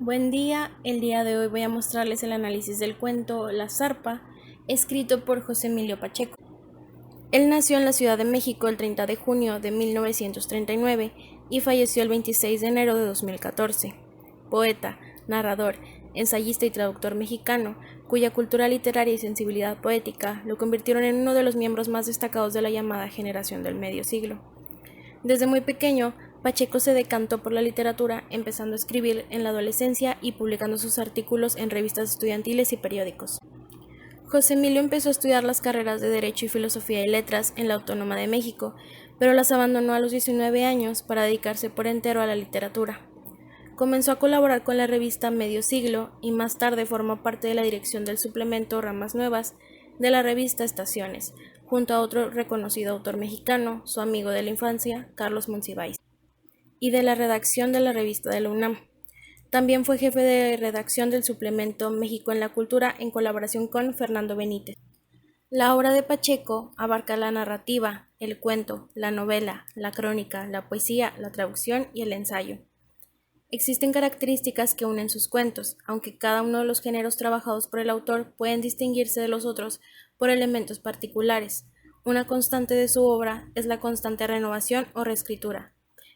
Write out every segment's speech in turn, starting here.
Buen día, el día de hoy voy a mostrarles el análisis del cuento La Zarpa, escrito por José Emilio Pacheco. Él nació en la Ciudad de México el 30 de junio de 1939 y falleció el 26 de enero de 2014. Poeta, narrador, ensayista y traductor mexicano, cuya cultura literaria y sensibilidad poética lo convirtieron en uno de los miembros más destacados de la llamada generación del medio siglo. Desde muy pequeño, Pacheco se decantó por la literatura, empezando a escribir en la adolescencia y publicando sus artículos en revistas estudiantiles y periódicos. José Emilio empezó a estudiar las carreras de Derecho y Filosofía y Letras en la Autónoma de México, pero las abandonó a los 19 años para dedicarse por entero a la literatura. Comenzó a colaborar con la revista Medio Siglo y más tarde formó parte de la dirección del suplemento Ramas Nuevas de la revista Estaciones, junto a otro reconocido autor mexicano, su amigo de la infancia, Carlos Monsiváis, y de la redacción de la revista de la UNAM. También fue jefe de redacción del suplemento México en la Cultura en colaboración con Fernando Benítez. La obra de Pacheco abarca la narrativa, el cuento, la novela, la crónica, la poesía, la traducción y el ensayo. Existen características que unen sus cuentos, aunque cada uno de los géneros trabajados por el autor pueden distinguirse de los otros por elementos particulares. Una constante de su obra es la constante renovación o reescritura.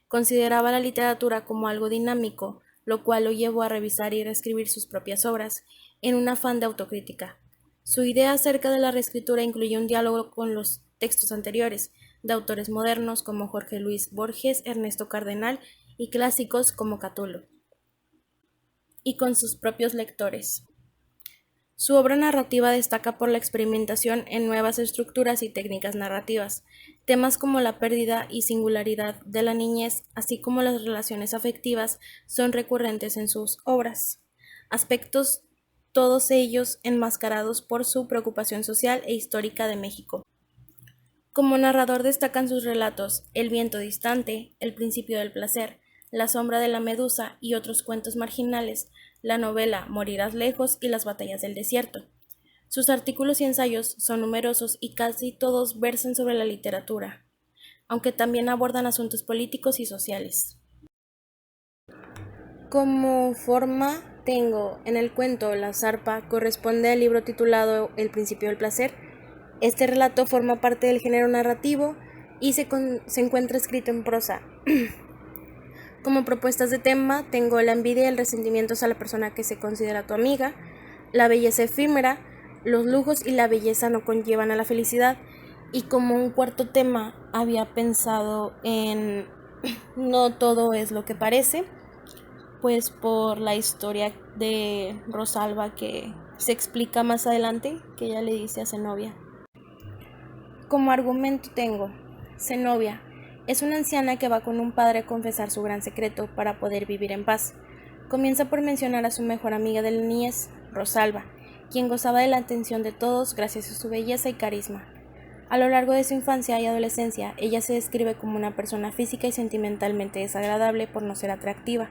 Consideraba la literatura como algo dinámico, lo cual lo llevó a revisar y reescribir sus propias obras, en un afán de autocrítica. Su idea acerca de la reescritura incluye un diálogo con los textos anteriores, de autores modernos como Jorge Luis Borges, Ernesto Cardenal y clásicos como Catulo, y con sus propios lectores. Su obra narrativa destaca por la experimentación en nuevas estructuras y técnicas narrativas. Temas como la pérdida y singularidad de la niñez, así como las relaciones afectivas, son recurrentes en sus obras. Aspectos todos ellos enmascarados por su preocupación social e histórica de México. Como narrador destacan sus relatos El viento distante, El principio del placer, La sombra de la medusa y otros cuentos marginales, la novela Morirás lejos y Las batallas del desierto. Sus artículos y ensayos son numerosos y casi todos versan sobre la literatura, aunque también abordan asuntos políticos y sociales. Como forma tengo en el cuento La Zarpa, corresponde al libro titulado El principio del placer. Este relato forma parte del género narrativo y se encuentra escrito en prosa. Como propuestas de tema tengo la envidia y el resentimiento hacia la persona que se considera tu amiga, la belleza efímera, los lujos y la belleza no conllevan a la felicidad, y como un cuarto tema había pensado en no todo es lo que parece, pues por la historia de Rosalba que se explica más adelante, que ella le dice a Zenobia. Como argumento tengo, Zenobia es una anciana que va con un padre a confesar su gran secreto para poder vivir en paz. Comienza por mencionar a su mejor amiga de la niñez, Rosalba, quien gozaba de la atención de todos gracias a su belleza y carisma. A lo largo de su infancia y adolescencia, ella se describe como una persona física y sentimentalmente desagradable por no ser atractiva.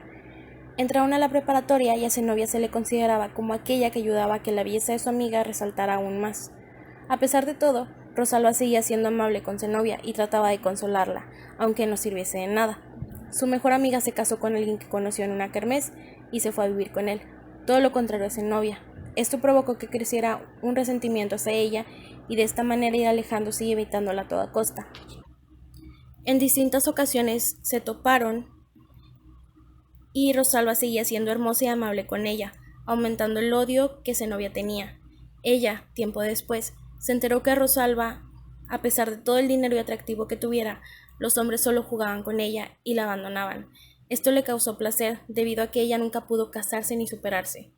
Entraron a la preparatoria y a Zenobia se le consideraba como aquella que ayudaba a que la belleza de su amiga resaltara aún más. A pesar de todo, Rosalba seguía siendo amable con Zenobia y trataba de consolarla, aunque no sirviese de nada. Su mejor amiga se casó con alguien que conoció en una kermés y se fue a vivir con él, todo lo contrario a Zenobia. Esto provocó que creciera un resentimiento hacia ella y de esta manera ir alejándose y evitándola a toda costa. En distintas ocasiones se toparon y Rosalba seguía siendo hermosa y amable con ella, aumentando el odio que Zenobia tenía. Ella, tiempo después, se enteró que Rosalba, a pesar de todo el dinero y atractivo que tuviera, los hombres solo jugaban con ella y la abandonaban. Esto le causó placer, debido a que ella nunca pudo casarse ni superarse.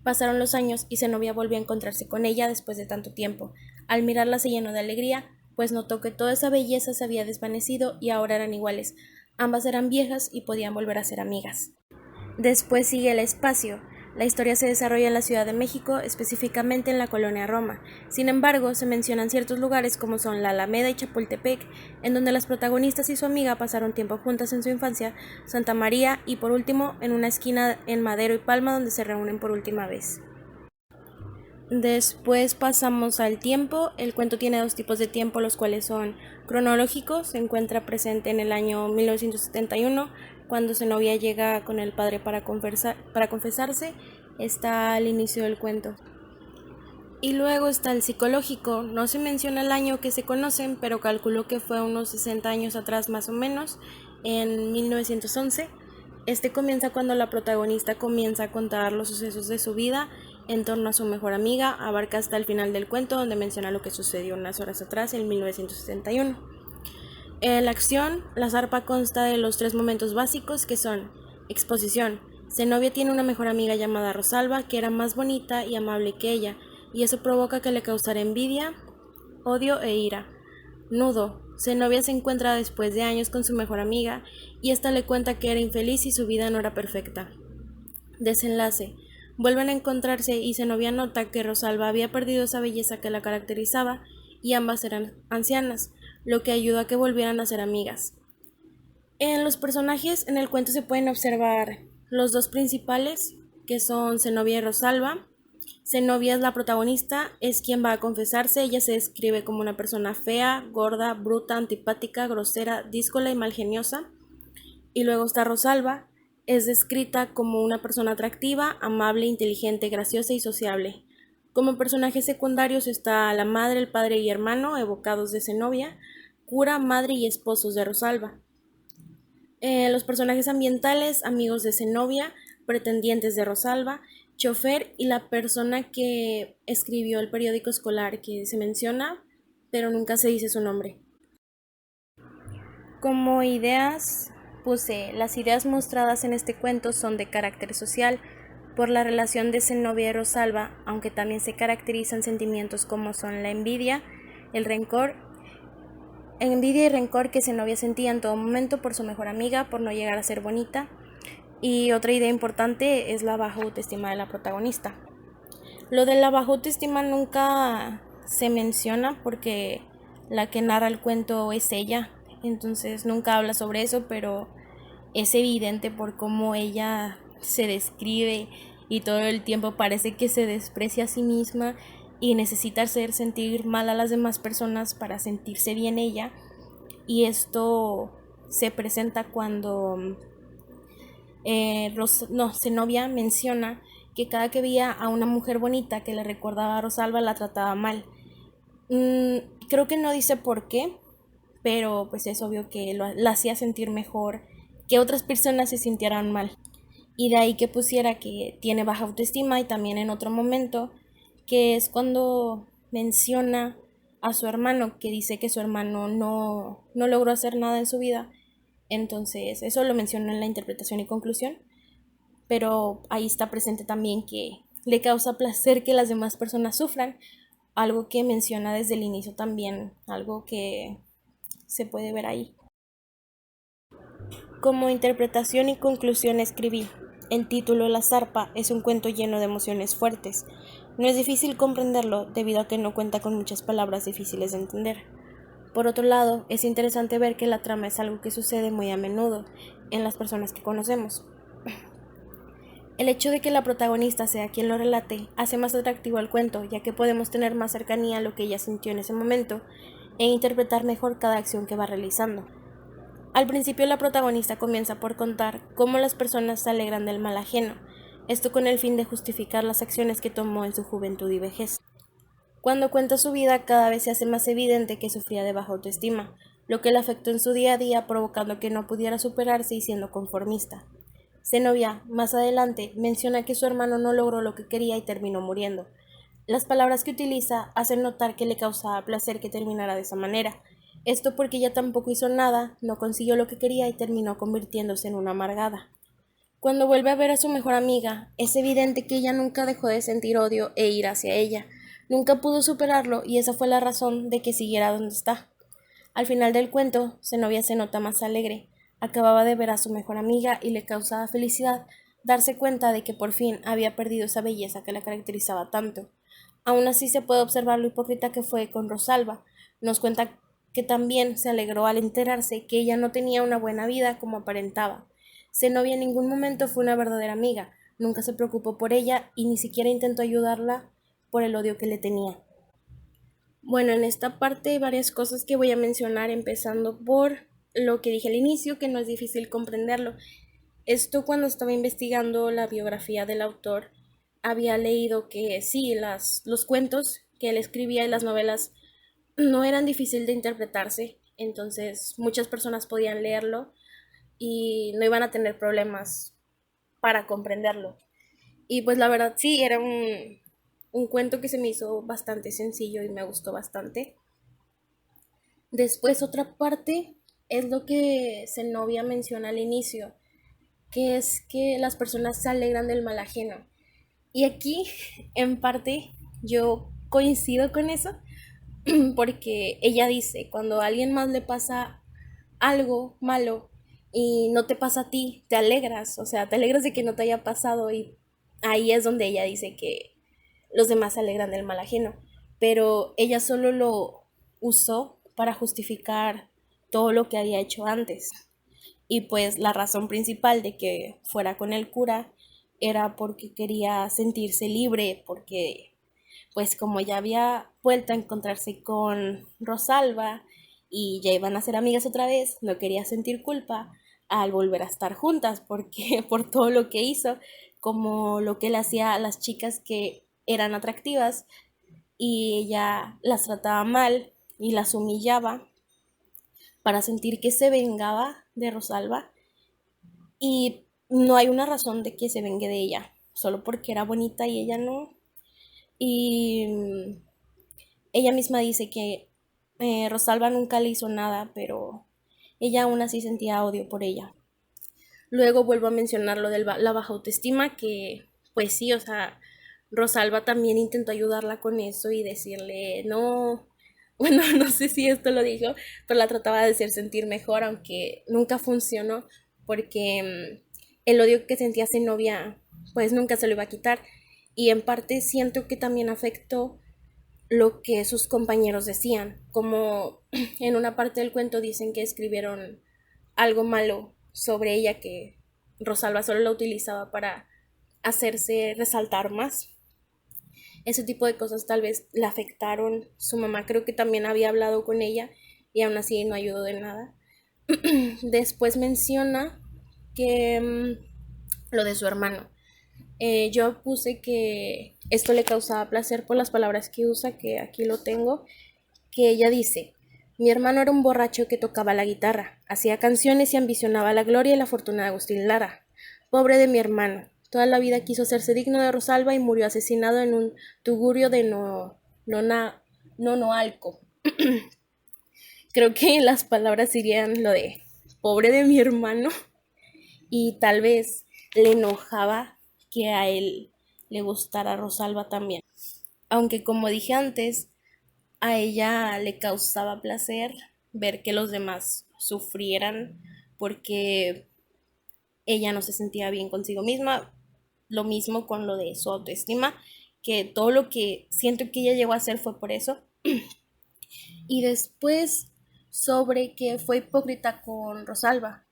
Pasaron los años y Zenobia volvió a encontrarse con ella después de tanto tiempo. Al mirarla se llenó de alegría, pues notó que toda esa belleza se había desvanecido y ahora eran iguales. Ambas eran viejas y podían volver a ser amigas. Después sigue el espacio. La historia se desarrolla en la Ciudad de México, específicamente en la colonia Roma. Sin embargo, se mencionan ciertos lugares como son la Alameda y Chapultepec, en donde las protagonistas y su amiga pasaron tiempo juntas en su infancia, Santa María y por último en una esquina en Madero y Palma donde se reúnen por última vez. Después pasamos al tiempo. El cuento tiene dos tipos de tiempo, los cuales son cronológicos. Se encuentra presente en el año 1971, cuando Zenobia llega con el padre para confesarse, está al inicio del cuento. Y luego está el psicológico. No se menciona el año que se conocen, pero calculo que fue unos 60 años atrás más o menos, en 1911. Este comienza cuando la protagonista comienza a contar los sucesos de su vida en torno a su mejor amiga. Abarca hasta el final del cuento, donde menciona lo que sucedió unas horas atrás, en 1971. La acción, la zarpa consta de los 3 momentos básicos, que son: exposición. Zenobia tiene una mejor amiga llamada Rosalba, que era más bonita y amable que ella, y eso provoca que le causara envidia, odio e ira. Nudo. Zenobia se encuentra después de años con su mejor amiga, y esta le cuenta que era infeliz y su vida no era perfecta. Desenlace. Vuelven a encontrarse y Zenobia nota que Rosalba había perdido esa belleza que la caracterizaba, y ambas eran ancianas, lo que ayudó a que volvieran a ser amigas. En los personajes en el cuento se pueden observar los dos principales, que son Zenobia y Rosalba. Zenobia es la protagonista, es quien va a confesarse. Ella se describe como una persona fea, gorda, bruta, antipática, grosera, díscola y malgeniosa. Y luego está Rosalba, es descrita como una persona atractiva, amable, inteligente, graciosa y sociable. Como personajes secundarios está la madre, el padre y hermano, evocados de Zenobia, cura, madre y esposos de Rosalba. Los personajes ambientales, amigos de Zenobia, pretendientes de Rosalba, chofer y la persona que escribió el periódico escolar, que se menciona, pero nunca se dice su nombre. Como ideas, puse: las ideas mostradas en este cuento son de carácter social, por la relación de Zenobia y Rosalba, aunque también se caracterizan sentimientos como son la envidia y rencor que Zenobia sentía en todo momento por su mejor amiga, por no llegar a ser bonita. Y otra idea importante es la baja autoestima de la protagonista. Lo de la baja autoestima nunca se menciona porque la que narra el cuento es ella, entonces nunca habla sobre eso, pero es evidente por cómo ella se describe y todo el tiempo parece que se desprecia a sí misma y necesita hacer sentir mal a las demás personas para sentirse bien ella. Y esto se presenta cuando Zenobia menciona que cada que veía a una mujer bonita que le recordaba a Rosalba la trataba mal. Creo que no dice por qué, pero pues es obvio que la hacía sentir mejor que otras personas se sintieran mal. Y de ahí que pusiera que tiene baja autoestima. Y también en otro momento, que es cuando menciona a su hermano, que dice que su hermano no logró hacer nada en su vida. Entonces eso lo menciona en la interpretación y conclusión, pero ahí está presente también que le causa placer que las demás personas sufran, algo que menciona desde el inicio también, algo que se puede ver ahí. Como interpretación y conclusión escribí: el título La zarpa es un cuento lleno de emociones fuertes. No es difícil comprenderlo debido a que no cuenta con muchas palabras difíciles de entender. Por otro lado, es interesante ver que la trama es algo que sucede muy a menudo en las personas que conocemos. El hecho de que la protagonista sea quien lo relate hace más atractivo el cuento, ya que podemos tener más cercanía a lo que ella sintió en ese momento e interpretar mejor cada acción que va realizando. Al principio la protagonista comienza por contar cómo las personas se alegran del mal ajeno, esto con el fin de justificar las acciones que tomó en su juventud y vejez. Cuando cuenta su vida, cada vez se hace más evidente que sufría de baja autoestima, lo que le afectó en su día a día, provocando que no pudiera superarse y siendo conformista. Zenobia, más adelante, menciona que su hermano no logró lo que quería y terminó muriendo. Las palabras que utiliza hacen notar que le causaba placer que terminara de esa manera. Esto porque ella tampoco hizo nada, no consiguió lo que quería y terminó convirtiéndose en una amargada. Cuando vuelve a ver a su mejor amiga, es evidente que ella nunca dejó de sentir odio e ira hacia ella. Nunca pudo superarlo y esa fue la razón de que siguiera donde está. Al final del cuento, Zenobia se nota más alegre. Acababa de ver a su mejor amiga y le causaba felicidad darse cuenta de que por fin había perdido esa belleza que la caracterizaba tanto. Aún así se puede observar lo hipócrita que fue con Rosalba. Nos cuenta que también se alegró al enterarse que ella no tenía una buena vida como aparentaba. Zenobia en ningún momento fue una verdadera amiga, nunca se preocupó por ella y ni siquiera intentó ayudarla por el odio que le tenía. Bueno, en esta parte hay varias cosas que voy a mencionar, empezando por lo que dije al inicio, que no es difícil comprenderlo. Esto cuando estaba investigando la biografía del autor, había leído que sí, los cuentos que él escribía y las novelas no eran difíciles de interpretarse, entonces muchas personas podían leerlo y no iban a tener problemas para comprenderlo. Y pues la verdad sí, era un cuento que se me hizo bastante sencillo y me gustó bastante. Después otra parte es lo que Zenobia menciona al inicio, que es que las personas se alegran del mal ajeno. Y aquí, en parte, yo coincido con eso, porque ella dice, cuando a alguien más le pasa algo malo y no te pasa a ti, te alegras, o sea, te alegras de que no te haya pasado y ahí es donde ella dice que los demás se alegran del mal ajeno, pero ella solo lo usó para justificar todo lo que había hecho antes. Y pues la razón principal de que fuera con el cura era porque quería sentirse libre, porque pues como ya había vuelto a encontrarse con Rosalba y ya iban a ser amigas otra vez, no quería sentir culpa al volver a estar juntas, porque por todo lo que hizo, como lo que le hacía a las chicas que eran atractivas y ella las trataba mal y las humillaba para sentir que se vengaba de Rosalba y no hay una razón de que se vengue de ella, solo porque era bonita y ella no. Y ella misma dice que Rosalba nunca le hizo nada, pero ella aún así sentía odio por ella. Luego vuelvo a mencionar lo de la baja autoestima, que pues sí, o sea, Rosalba también intentó ayudarla con eso y decirle, no, bueno, no sé si esto lo dijo, pero la trataba de hacer sentir mejor, aunque nunca funcionó, porque el odio que sentía hacia novia, pues nunca se lo iba a quitar. Y en parte siento que también afectó lo que sus compañeros decían, como en una parte del cuento dicen que escribieron algo malo sobre ella, que Rosalba solo la utilizaba para hacerse resaltar más. Ese tipo de cosas tal vez la afectaron. Su mamá creo que también había hablado con ella y aún así no ayudó de nada. Después menciona que lo de su hermano. Yo puse que esto le causaba placer por las palabras que usa, que aquí lo tengo, que ella dice, mi hermano era un borracho que tocaba la guitarra, hacía canciones y ambicionaba la gloria y la fortuna de Agustín Lara. Pobre de mi hermano, toda la vida quiso hacerse digno de Rosalba y murió asesinado en un tugurio de Nonoalco. Creo que las palabras irían lo de pobre de mi hermano y tal vez le enojaba que a él le gustara Rosalba también. Aunque como dije antes, a ella le causaba placer ver que los demás sufrieran porque ella no se sentía bien consigo misma. Lo mismo con lo de su autoestima, que todo lo que siento que ella llegó a hacer fue por eso. Y después sobre que fue hipócrita con Rosalba.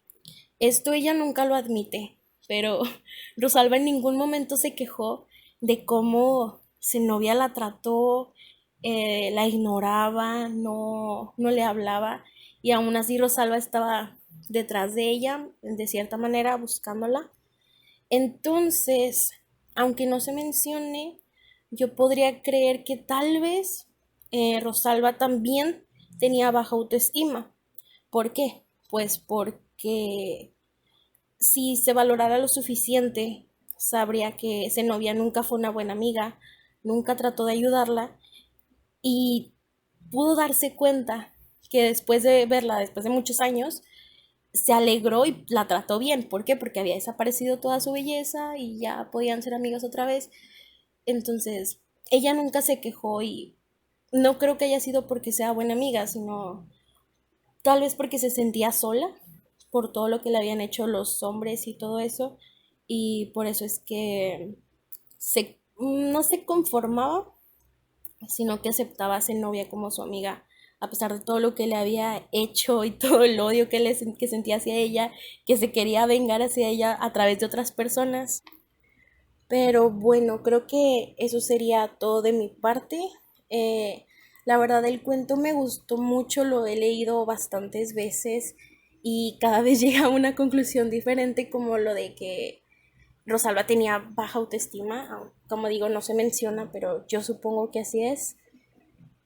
Esto ella nunca lo admite, pero Rosalba en ningún momento se quejó de cómo Zenobia la trató, la ignoraba, no le hablaba, y aún así Rosalba estaba detrás de ella, de cierta manera, buscándola. Entonces, aunque no se mencione, yo podría creer que tal vez Rosalba también tenía baja autoestima. ¿Por qué? Pues porque si se valorara lo suficiente, sabría que Zenobia nunca fue una buena amiga, nunca trató de ayudarla y pudo darse cuenta que después de verla, después de muchos años, se alegró y la trató bien. ¿Por qué? Porque había desaparecido toda su belleza y ya podían ser amigas otra vez. Entonces, ella nunca se quejó y no creo que haya sido porque sea buena amiga, sino tal vez porque se sentía sola por todo lo que le habían hecho los hombres y todo eso, y por eso es que no se conformaba, sino que aceptaba a Zenobia como su amiga, a pesar de todo lo que le había hecho y todo el odio que sentía hacia ella, que se quería vengar hacia ella a través de otras personas. Pero bueno, creo que eso sería todo de mi parte. La verdad, el cuento me gustó mucho, lo he leído bastantes veces y cada vez llega a una conclusión diferente, como lo de que Rosalba tenía baja autoestima. Como digo, no se menciona, pero yo supongo que así es.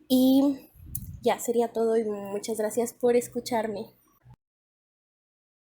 Y ya sería todo y muchas gracias por escucharme.